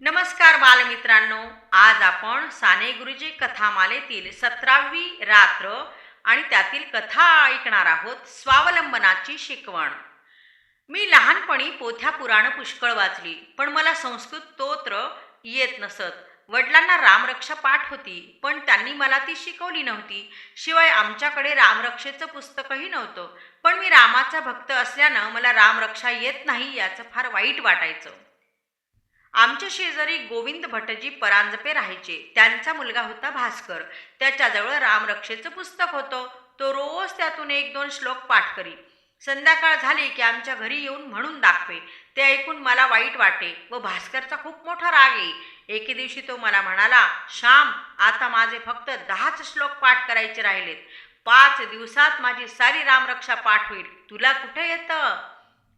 नमस्कार बालमित्रांनो, आज आपण साने गुरुजी कथामालेतील 17वी रात्र आणि त्यातील कथा ऐकणार आहोत. स्वावलंबनाची शिकवण. मी लहानपणी पोथ्या पुराण पुष्कळ वाचली, पण मला संस्कृत स्तोत्र येत नसत. वडिलांना रामरक्षा पाठ होती, पण त्यांनी मला ती शिकवली नव्हती. शिवाय आमच्याकडे रामरक्षेचं पुस्तकही नव्हतं. पण मी रामाचा भक्त असल्यानं मला रामरक्षा येत नाही याचं फार वाईट वाटायचं. आमच्या शेजारी गोविंद भटजी परांजपे राहायचे. त्यांचा मुलगा होता भास्कर. त्याच्याजवळ रामरक्षेचं पुस्तक होतं. तो रोज त्यातून एक दोन श्लोक पाठ करी. संध्याकाळ झाली की आमच्या घरी येऊन म्हणून दाखवे. ते ऐकून मला वाईट वाटे व भास्करचा खूप मोठा राग येई. एके दिवशी तो मला म्हणाला, श्याम, आता माझे फक्त 10च श्लोक पाठ करायचे राहिलेत. 5 दिवसात माझी सारी रामरक्षा पाठ होईल. तुला कुठे येतं?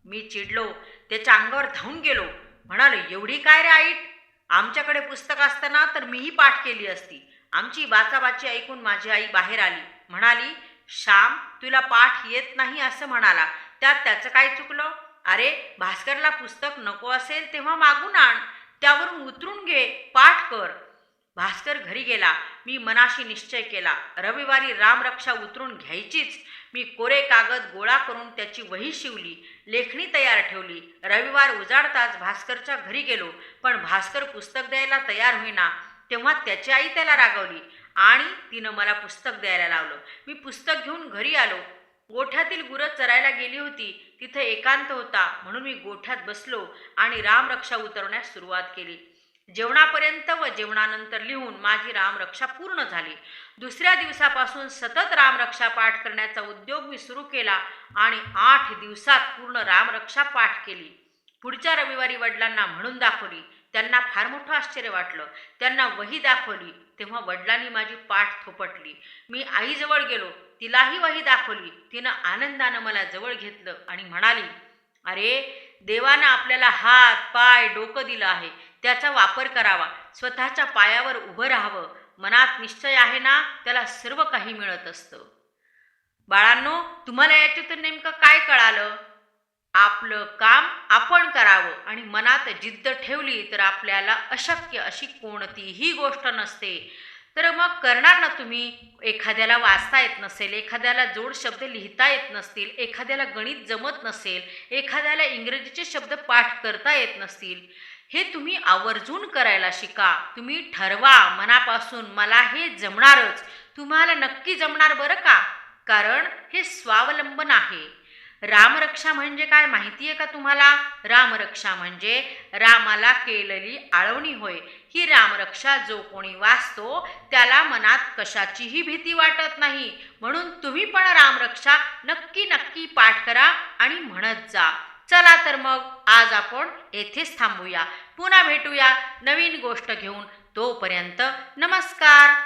मी चिडलो. त्याच्या अंगावर धावून गेलो. म्हणाले, एवढी काय रे आईट? आमच्याकडे पुस्तक असताना तर मीही पाठ केली असती. आमची बाचाबाची ऐकून माझी आई बाहेर आली. म्हणाली, श्याम, तुला पाठ येत नाही असं म्हणाला, त्यात त्याचं काय चुकलं? अरे, भास्करला पुस्तक नको असेल तेव्हा मागून आण, त्यावरून उतरून घे, पाठ कर. भास्कर घरी गेला. मी मनाशी निश्चय केला, रविवारी रामरक्षा उतरून घ्यायचीच. मी कोरे कागद गोळा करून त्याची वही शिवली, लेखणी तयार ठेवली. रविवार उजाडताच भास्करच्या घरी गेलो, पण भास्कर पुस्तक द्यायला तयार होईना. तेव्हा त्याची आई त्याला रागवली आणि तिनं मला पुस्तक द्यायला लावलं. मी पुस्तक घेऊन घरी आलो. गोठ्यातील गुरं चरायला गेली होती. तिथे एकांत होता, म्हणून मी गोठ्यात बसलो आणि रामरक्षा उतरवण्यास सुरुवात केली. जेवणापर्यंत व जेवणानंतर लिहून माझी रामरक्षा पूर्ण झाली. दुसऱ्या दिवसापासून सतत रामरक्षा पाठ करण्याचा उद्योग मी सुरू केला आणि 8 दिवसात पूर्ण रामरक्षा पाठ केली. पुढच्या रविवारी वडिलांना म्हणून दाखवली. त्यांना फार मोठं आश्चर्य वाटलं. त्यांना वही दाखवली तेव्हा वडिलांनी माझी पाठ थोपटली. मी आईजवळ गेलो. तिलाही वही दाखवली. तिनं आनंदानं मला जवळ घेतलं आणि म्हणाली, अरे, देवानं आपल्याला हात, पाय, डोकं दिलं आहे. त्याचा वापर करावा. स्वतःच्या पायावर उभं राहावं. मनात निश्चय आहे ना, त्याला सर्व काही मिळत असतं. बाळांनो, तुम्हाला याच्यातून नेमकं काय कळालं? आपलं काम आपण करावं आणि मनात जिद्द ठेवली तर आपल्याला अशक्य अशी कोणतीही गोष्ट नसते. तर मग करणार ना तुम्ही? एखाद्याला वाचता येत नसेल, एखाद्याला जोड शब्द लिहिता येत नसतील, एखाद्याला गणित जमत नसेल, एखाद्याला इंग्रजीचे शब्द पाठ करता येत नसतील, हे तुम्ही आवर्जून करायला शिका. तुम्ही ठरवा मनापासून, मला हे जमणारच. तुम्हाला नक्की जमणार बरं का, कारण हे स्वावलंबन आहे. रामरक्षा म्हणजे काय माहिती आहे का तुम्हाला? रामरक्षा म्हणजे रामाला केलेली आळवणी होय. ही रामरक्षा जो कोणी वाचतो त्याला मनात कशाचीही भीती वाटत नाही. म्हणून तुम्ही पण रामरक्षा नक्की नक्की पाठ करा आणि म्हणत जा. चला तर मग आज आपण येथेच थांबूया. पुन्हा भेटूया नवीन गोष्ट घेऊन. तोपर्यंत नमस्कार.